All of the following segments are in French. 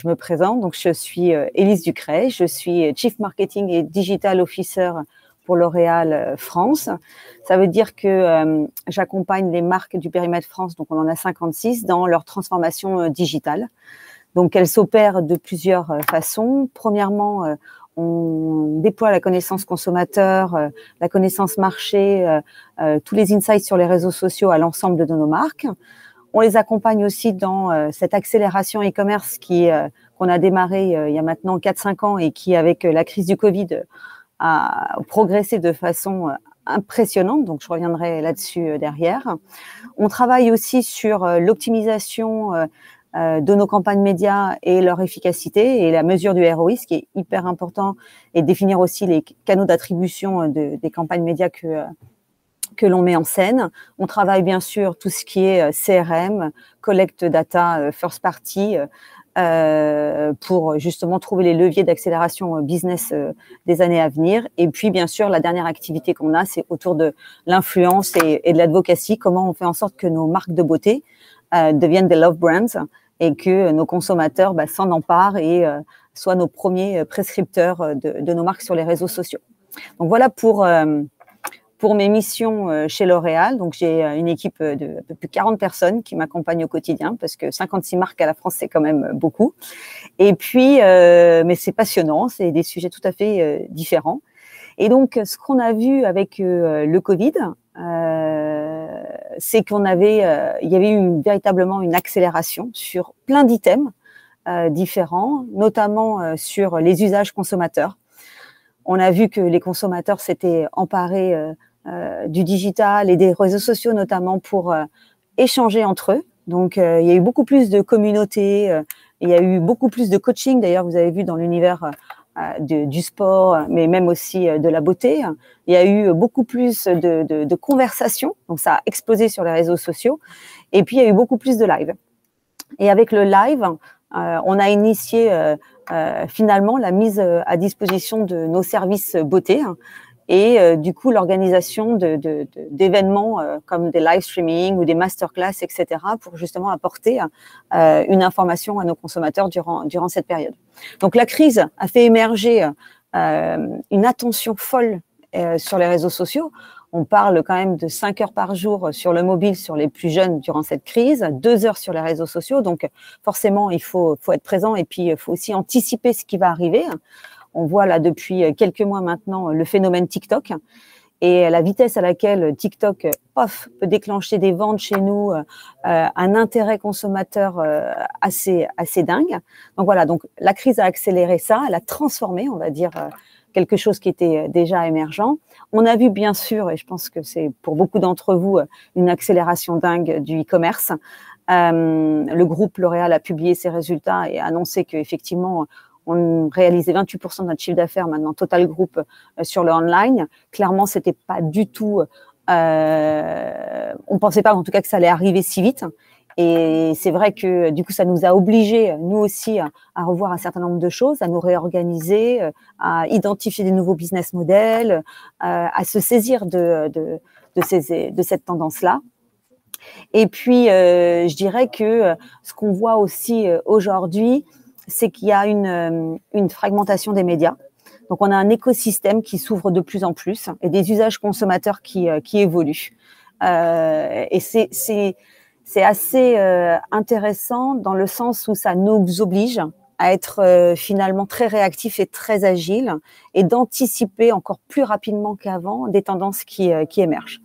Je me présente, donc je suis Élise Ducret, je suis Chief Marketing et Digital Officer pour L'Oréal France. Ça veut dire que j'accompagne les marques du périmètre France, donc on en a 56, dans leur transformation digitale. Donc elle s'opère de plusieurs façons. Premièrement, on déploie la connaissance consommateur, la connaissance marché, tous les insights sur les réseaux sociaux à l'ensemble de nos marques. On les accompagne aussi dans cette accélération e-commerce qu'on a démarré il y a maintenant 4-5 ans et qui, avec la crise du Covid, a progressé de façon impressionnante. Donc, je reviendrai là-dessus derrière. On travaille aussi sur l'optimisation de nos campagnes médias et leur efficacité et la mesure du ROI, ce qui est hyper important, et définir aussi les canaux d'attribution des campagnes médias que l'on met en scène. On travaille bien sûr tout ce qui est CRM, Collect Data, First Party, pour justement trouver les leviers d'accélération business des années à venir. Et puis bien sûr, la dernière activité qu'on a, c'est autour de l'influence et de l'advocacy, comment on fait en sorte que nos marques de beauté deviennent des love brands et que nos consommateurs s'en emparent et soient nos premiers prescripteurs de nos marques sur les réseaux sociaux. Donc voilà pour mes missions chez L'Oréal. Donc, j'ai une équipe de un peu plus de 40 personnes qui m'accompagnent au quotidien parce que 56 marques à la France, c'est quand même beaucoup. Et puis, mais c'est passionnant, c'est des sujets tout à fait différents. Et donc, ce qu'on a vu avec le Covid, c'est il y avait eu véritablement une accélération sur plein d'items différents, notamment sur les usages consommateurs. On a vu que les consommateurs s'étaient emparés du digital et des réseaux sociaux notamment pour échanger entre eux. Donc, il y a eu beaucoup plus de communautés, il y a eu beaucoup plus de coaching. D'ailleurs, vous avez vu dans l'univers du sport, mais même aussi de la beauté. Il y a eu beaucoup plus de conversations. Donc, ça a explosé sur les réseaux sociaux. Et puis, il y a eu beaucoup plus de live. Et avec le live, on a initié finalement la mise à disposition de nos services beauté et du coup l'organisation d'événements comme des live streaming ou des masterclass, etc., pour justement apporter une information à nos consommateurs durant cette période. Donc la crise a fait émerger une attention folle sur les réseaux sociaux. On parle quand même de 5 heures par jour sur le mobile sur les plus jeunes durant cette crise, 2 heures sur les réseaux sociaux. Donc, forcément, il faut être présent et puis il faut aussi anticiper ce qui va arriver. On voit là depuis quelques mois maintenant le phénomène TikTok et la vitesse à laquelle TikTok peut déclencher des ventes chez nous, un intérêt consommateur assez dingue. Donc voilà, donc la crise a accéléré ça, elle a transformé, on va dire, quelque chose qui était déjà émergent. On a vu bien sûr, et je pense que c'est pour beaucoup d'entre vous, une accélération dingue du e-commerce. Le groupe L'Oréal a publié ses résultats et a annoncé qu'effectivement, on réalisait 28% de notre chiffre d'affaires maintenant, Total Group, sur le online. Clairement, c'était pas du tout... on pensait pas en tout cas que ça allait arriver si vite. Et c'est vrai que du coup, ça nous a obligés, nous aussi, à revoir un certain nombre de choses, à nous réorganiser, à identifier des nouveaux business models, à se saisir de cette tendance-là. Et puis, je dirais que ce qu'on voit aussi aujourd'hui, c'est qu'il y a une fragmentation des médias. Donc, on a un écosystème qui s'ouvre de plus en plus et des usages consommateurs qui évoluent. Et c'est assez intéressant dans le sens où ça nous oblige à être finalement très réactifs et très agiles et d'anticiper encore plus rapidement qu'avant des tendances qui émergent.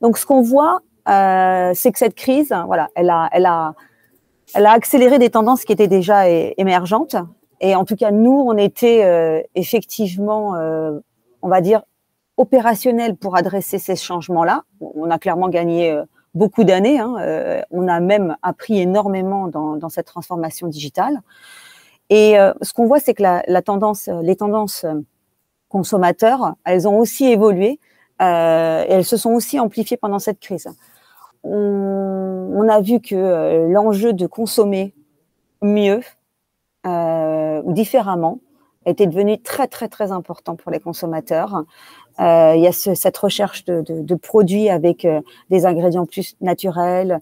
Donc, ce qu'on voit, c'est que cette crise, voilà, elle a accéléré des tendances qui étaient déjà émergentes. Et en tout cas, nous, on était effectivement, on va dire, opérationnels pour adresser ces changements-là. On a clairement gagné beaucoup d'années. On a même appris énormément dans cette transformation digitale. Et ce qu'on voit, c'est que les tendances consommateurs, elles ont aussi évolué et elles se sont aussi amplifiées pendant cette crise. On a vu que l'enjeu de consommer mieux ou différemment était devenu très, très, très important pour les consommateurs. Il y a cette recherche de produits avec des ingrédients plus naturels,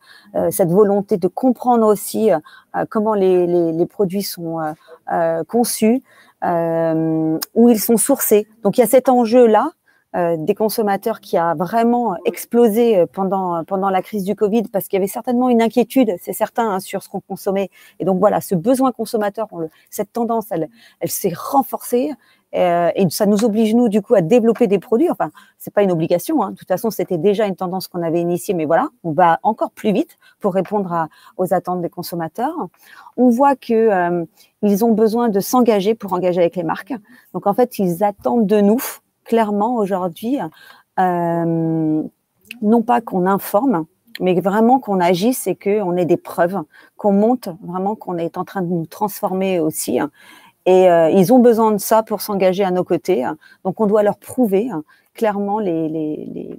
cette volonté de comprendre aussi comment les produits sont conçus, où ils sont sourcés. Donc il y a cet enjeu-là des consommateurs qui a vraiment explosé pendant la crise du Covid, parce qu'il y avait certainement une inquiétude, c'est certain, hein, sur ce qu'on consommait. Et donc voilà, ce besoin consommateur, cette tendance, elle s'est renforcée. Et ça nous oblige, nous, du coup, à développer des produits. Enfin, c'est pas une obligation, hein. De toute façon, c'était déjà une tendance qu'on avait initiée, mais voilà, on va encore plus vite pour répondre aux attentes des consommateurs. On voit que ils ont besoin de s'engager pour engager avec les marques. Donc, en fait, ils attendent de nous, clairement, aujourd'hui, non pas qu'on informe, mais vraiment qu'on agisse et qu'on ait des preuves, qu'on montre vraiment qu'on est en train de nous transformer aussi. Et ils ont besoin de ça pour s'engager à nos côtés. Donc, on doit leur prouver clairement les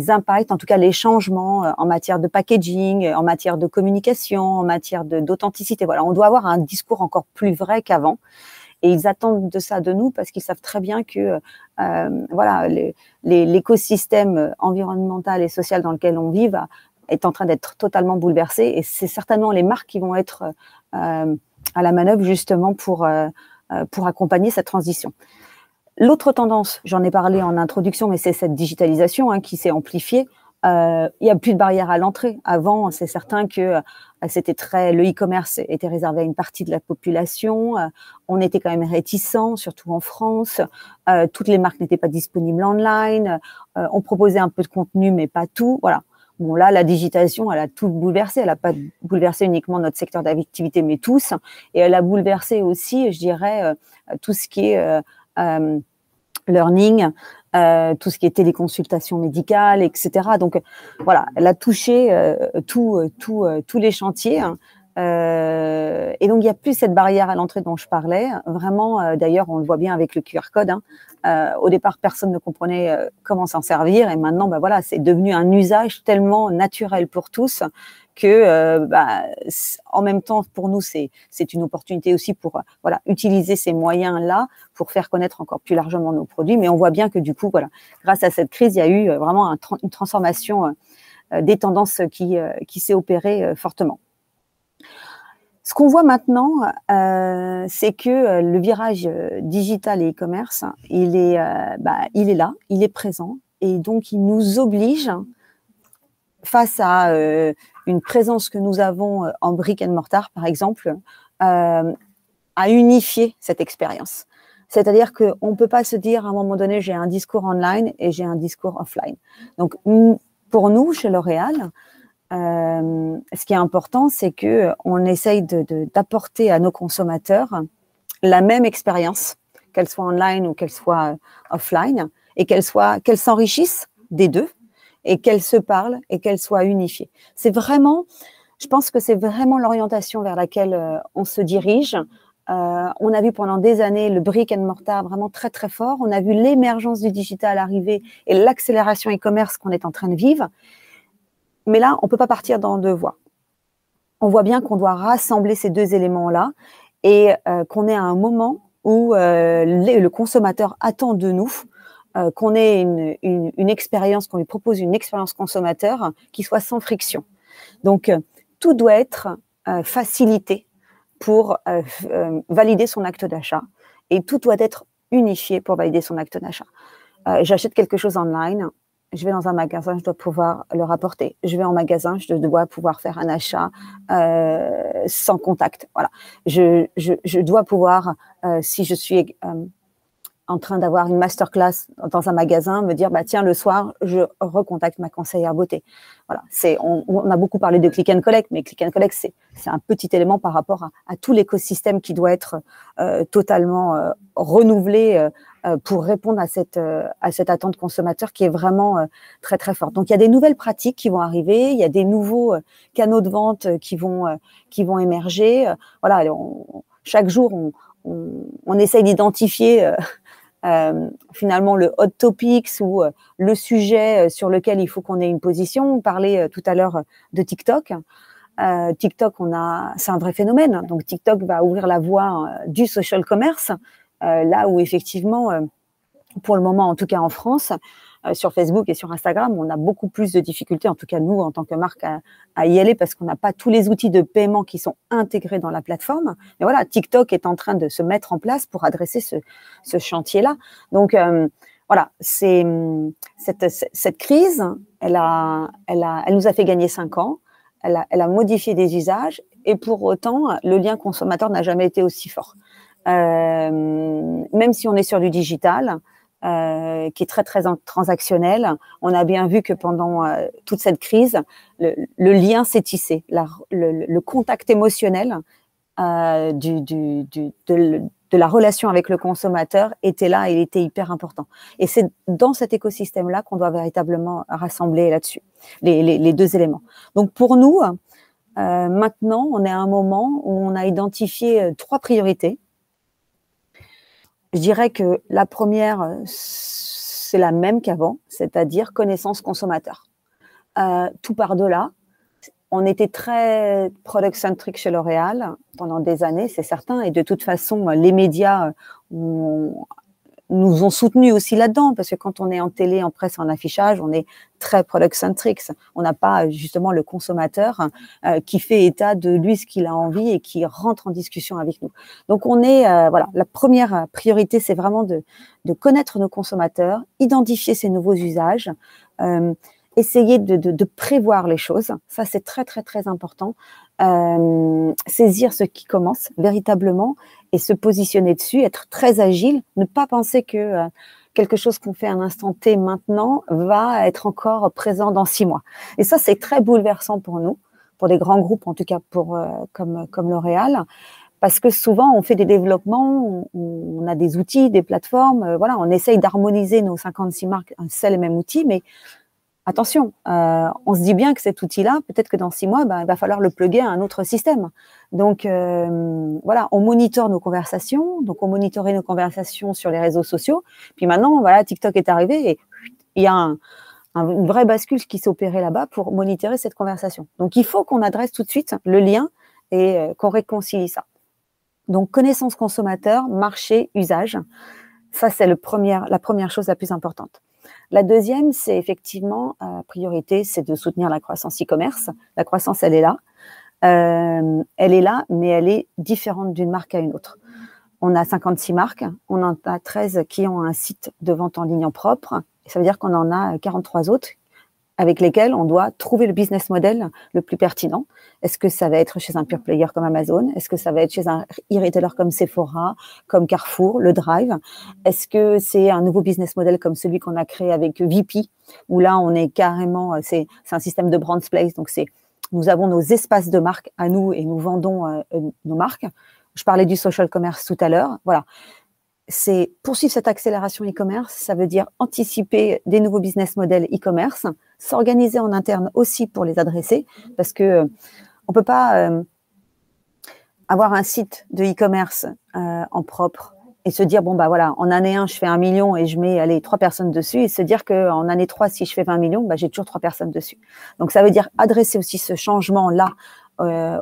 impacts, en tout cas les changements en matière de packaging, en matière de communication, en matière d'authenticité. Voilà, on doit avoir un discours encore plus vrai qu'avant. Et ils attendent de ça de nous parce qu'ils savent très bien que voilà, l'écosystème environnemental et social dans lequel on vit est en train d'être totalement bouleversé. Et c'est certainement les marques qui vont être à la manœuvre justement pour accompagner cette transition. L'autre tendance, j'en ai parlé en introduction, mais c'est cette digitalisation qui s'est amplifiée. Il n'y a plus de barrière à l'entrée. Avant, c'est certain que le e-commerce était réservé à une partie de la population. On était quand même réticents, surtout en France. Toutes les marques n'étaient pas disponibles online. On proposait un peu de contenu, mais pas tout. Voilà. Bon, là, la digitalisation, elle a tout bouleversé. Elle n'a pas bouleversé uniquement notre secteur d'activité, mais tous. Et elle a bouleversé aussi, je dirais, tout ce qui est learning, tout ce qui est téléconsultation médicale, etc. Donc, voilà, elle a touché tous les chantiers. Et donc, il n'y a plus cette barrière à l'entrée dont je parlais. Vraiment, d'ailleurs, on le voit bien avec le QR code. Au départ, personne ne comprenait comment s'en servir. Et maintenant, voilà, c'est devenu un usage tellement naturel pour tous que, en même temps, pour nous, c'est une opportunité aussi pour voilà, utiliser ces moyens-là pour faire connaître encore plus largement nos produits. Mais on voit bien que du coup, voilà, grâce à cette crise, il y a eu vraiment une transformation des tendances qui s'est opérée fortement. Ce qu'on voit maintenant, c'est que le virage digital et e-commerce, il est là, il est présent, et donc il nous oblige, face à une présence que nous avons en brick and mortar, par exemple, à unifier cette expérience. C'est-à-dire qu'on ne peut pas se dire à un moment donné, j'ai un discours online et j'ai un discours offline. Donc, pour nous, chez L'Oréal, ce qui est important, c'est qu'on essaye d'apporter à nos consommateurs la même expérience, qu'elle soit online ou qu'elle soit offline, et qu'elle s'enrichisse des deux, et qu'elle se parle et qu'elle soit unifiée. C'est vraiment, je pense que c'est vraiment l'orientation vers laquelle on se dirige. On a vu pendant des années le brick and mortar vraiment très très fort. On a vu l'émergence du digital arriver et l'accélération e-commerce qu'on est en train de vivre. Mais là, on ne peut pas partir dans deux voies. On voit bien qu'on doit rassembler ces deux éléments-là et qu'on est à un moment où le consommateur attend de nous qu'on ait une expérience, qu'on lui propose une expérience consommateur qui soit sans friction. Donc, tout doit être facilité pour valider son acte d'achat, et tout doit être unifié pour valider son acte d'achat. J'achète quelque chose online, je vais dans un magasin, je dois pouvoir le rapporter. Je vais en magasin, je dois pouvoir faire un achat sans contact. Voilà. Je dois pouvoir, si je suis en train d'avoir une masterclass dans un magasin, me dire, tiens, le soir, je recontacte ma conseillère beauté. Voilà. On a beaucoup parlé de click and collect, mais click and collect, c'est un petit élément par rapport à tout l'écosystème qui doit être totalement renouvelé pour répondre à cette attente consommateur qui est vraiment très, très forte. Donc, il y a des nouvelles pratiques qui vont arriver, il y a des nouveaux canaux de vente qui vont émerger. Voilà, chaque jour, on essaye d'identifier finalement le hot topics ou le sujet sur lequel il faut qu'on ait une position. On parlait tout à l'heure de TikTok. TikTok, c'est un vrai phénomène. Donc TikTok va ouvrir la voie du social commerce, là où effectivement pour le moment, en tout cas en France, sur Facebook et sur Instagram, on a beaucoup plus de difficultés, en tout cas nous, en tant que marque, à y aller parce qu'on n'a pas tous les outils de paiement qui sont intégrés dans la plateforme. Mais voilà, TikTok est en train de se mettre en place pour adresser ce chantier-là. Donc, voilà, cette crise, elle nous a fait gagner 5 ans, elle a modifié des usages et pour autant, le lien consommateur n'a jamais été aussi fort. Même si on est sur du digital, qui est très, très transactionnel, on a bien vu que pendant toute cette crise, le lien s'est tissé, le contact émotionnel de la relation avec le consommateur était là et il était hyper important. Et c'est dans cet écosystème-là qu'on doit véritablement rassembler là-dessus, les deux éléments. Donc pour nous, maintenant, on est à un moment où on a identifié 3 priorités. Je dirais que la première, c'est la même qu'avant, c'est-à-dire connaissance consommateur. Tout par de là. On était très product-centric chez L'Oréal pendant des années, c'est certain, et de toute façon, les médias nous ont soutenus aussi là-dedans, parce que quand on est en télé, en presse, en affichage, on est très product-centric. On n'a pas justement le consommateur qui fait état de lui ce qu'il a envie et qui rentre en discussion avec nous. Donc on est, voilà, la première priorité, c'est vraiment de connaître nos consommateurs, identifier ces nouveaux usages, essayer de prévoir les choses. Ça, c'est très, très, très important. Saisir ce qui commence véritablement et se positionner dessus, être très agile, ne pas penser que quelque chose qu'on fait à un instant T maintenant va être encore présent dans 6 mois. Et ça, c'est très bouleversant pour nous, pour des grands groupes, en tout cas comme L'Oréal, parce que souvent, on fait des développements, on a des outils, des plateformes, voilà, on essaye d'harmoniser nos 56 marques, un seul et même outil, mais attention, on se dit bien que cet outil-là, peut-être que dans 6 mois, il va falloir le plugger à un autre système. Donc, voilà, on monitore nos conversations. Donc, on monitorait nos conversations sur les réseaux sociaux. Puis maintenant, voilà, TikTok est arrivé et il y a une vraie bascule qui s'est opérée là-bas pour monitorer cette conversation. Donc, il faut qu'on adresse tout de suite le lien et qu'on réconcilie ça. Donc, connaissance consommateur, marché, usage. Ça, c'est la première chose la plus importante. La deuxième, c'est effectivement, priorité, c'est de soutenir la croissance e-commerce. La croissance, elle est là. Elle est là, mais elle est différente d'une marque à une autre. On a 56 marques, on en a 13 qui ont un site de vente en ligne en propre. Et ça veut dire qu'on en a 43 autres avec lesquels on doit trouver le business model le plus pertinent. Est-ce que ça va être chez un pure player comme Amazon? Est-ce que ça va être chez un e-retailer comme Sephora, comme Carrefour, le Drive? Est-ce que c'est un nouveau business model comme celui qu'on a créé avec VP, où là, on est carrément, c'est un système de brand place, donc nous avons nos espaces de marque à nous et nous vendons nos marques. Je parlais du social commerce tout à l'heure. Voilà. C'est poursuivre cette accélération e-commerce, ça veut dire anticiper des nouveaux business models e-commerce, s'organiser en interne aussi pour les adresser, parce que on peut pas avoir un site de e-commerce en propre et se dire, bon, bah voilà, en année 1, je fais 1 million et je mets 3 personnes dessus, et se dire qu'en année 3, si je fais 20 millions, bah, j'ai toujours 3 personnes dessus. Donc, ça veut dire adresser aussi ce changement-là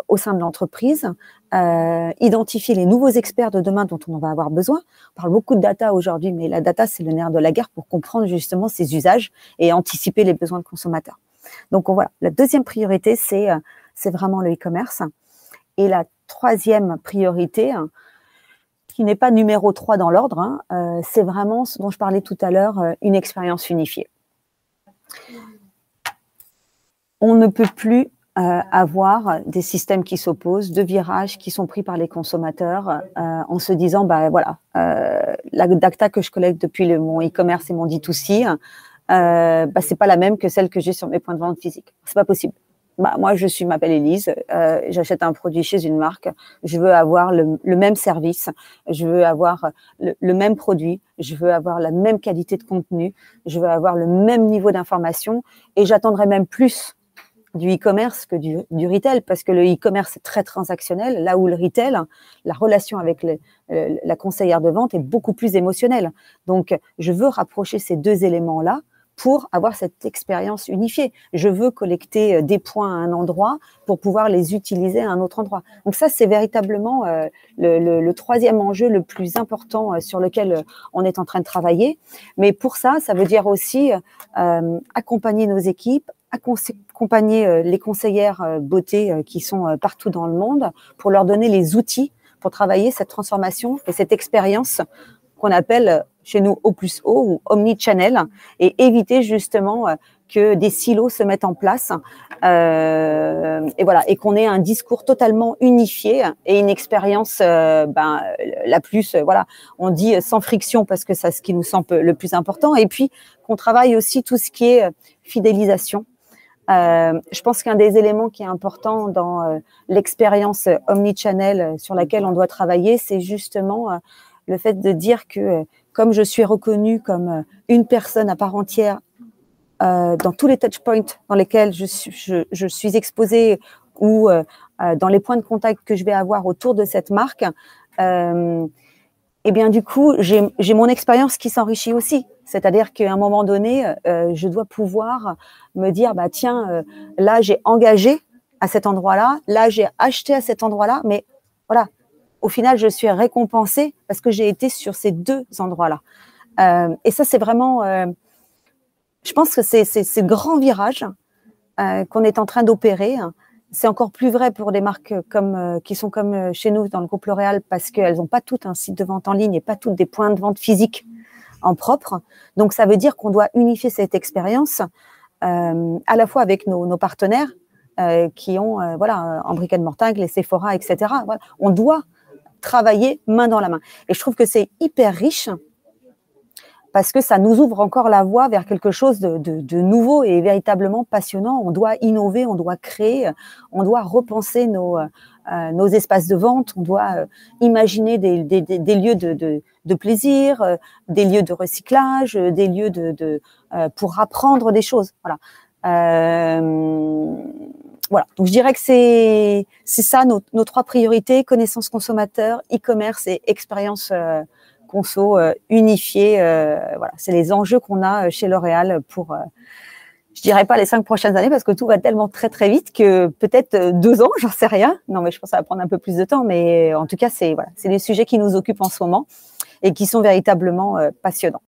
au sein de l'entreprise, identifier les nouveaux experts de demain dont on va avoir besoin. On parle beaucoup de data aujourd'hui, mais la data, c'est le nerf de la guerre pour comprendre justement ces usages et anticiper les besoins de consommateurs. Donc, voilà, la deuxième priorité, c'est vraiment le e-commerce. Et la troisième priorité, qui n'est pas numéro 3 dans l'ordre, c'est vraiment ce dont je parlais tout à l'heure, une expérience unifiée. On ne peut plus avoir des systèmes qui s'opposent, de virages qui sont pris par les consommateurs en se disant, bah voilà, la data que je collecte depuis mon e-commerce et mon D2C, bah, c'est pas la même que celle que j'ai sur mes points de vente physiques. C'est pas possible. Bah, moi, je m'appelle Élise, j'achète un produit chez une marque, je veux avoir le même service, je veux avoir le même produit, je veux avoir la même qualité de contenu, je veux avoir le même niveau d'information et j'attendrai même plus du e-commerce que du retail, parce que le e-commerce est très transactionnel, là où le retail, la relation avec la conseillère de vente est beaucoup plus émotionnelle. Donc, je veux rapprocher ces deux éléments-là pour avoir cette expérience unifiée. Je veux collecter des points à un endroit pour pouvoir les utiliser à un autre endroit. Donc ça, c'est véritablement le troisième enjeu le plus important sur lequel on est en train de travailler. Mais pour ça, ça veut dire aussi accompagner nos équipes, accompagner les conseillères beauté qui sont partout dans le monde pour leur donner les outils pour travailler cette transformation et cette expérience qu'on appelle chez nous O+O ou omnichannel, et éviter justement que des silos se mettent en place et voilà, et qu'on ait un discours totalement unifié et une expérience la plus voilà, on dit sans friction parce que c'est ce qui nous semble le plus important, et puis qu'on travaille aussi tout ce qui est fidélisation. Je pense qu'un des éléments qui est important dans l'expérience omnichannel sur laquelle on doit travailler, c'est justement le fait de dire que comme je suis reconnue comme une personne à part entière dans tous les touchpoints dans lesquels je suis exposée ou dans les points de contact que je vais avoir autour de cette marque, et bien du coup, j'ai mon expérience qui s'enrichit aussi. C'est-à-dire qu'à un moment donné, je dois pouvoir me dire, bah tiens, là j'ai engagé à cet endroit-là, là j'ai acheté à cet endroit-là, mais voilà, au final, je suis récompensée parce que j'ai été sur ces deux endroits-là. Et ça, c'est vraiment, je pense que c'est ce grand virage qu'on est en train d'opérer. C'est encore plus vrai pour des marques qui sont comme chez nous dans le groupe L'Oréal, parce qu'elles n'ont pas toutes un site de vente en ligne et pas toutes des points de vente physiques en propre. Donc, ça veut dire qu'on doit unifier cette expérience à la fois avec nos partenaires qui ont, voilà, en brick and mortar, les Sephora, etc. Voilà. On doit travailler main dans la main. Et je trouve que c'est hyper riche parce que ça nous ouvre encore la voie vers quelque chose de nouveau et véritablement passionnant. On doit innover, on doit créer, on doit repenser nos espaces de vente, on doit imaginer des lieux de plaisir, des lieux de recyclage, des lieux pour apprendre des choses. Voilà. Voilà, donc je dirais que c'est ça nos trois priorités: connaissance consommateur, e-commerce et expérience conso unifiée. Voilà, c'est les enjeux qu'on a chez L'Oréal pour, je dirais pas les 5 prochaines années parce que tout va tellement très très vite que peut-être 2 ans, j'en sais rien. Non, mais je pense que ça va prendre un peu plus de temps, mais en tout cas c'est voilà, c'est les sujets qui nous occupent en ce moment et qui sont véritablement passionnants.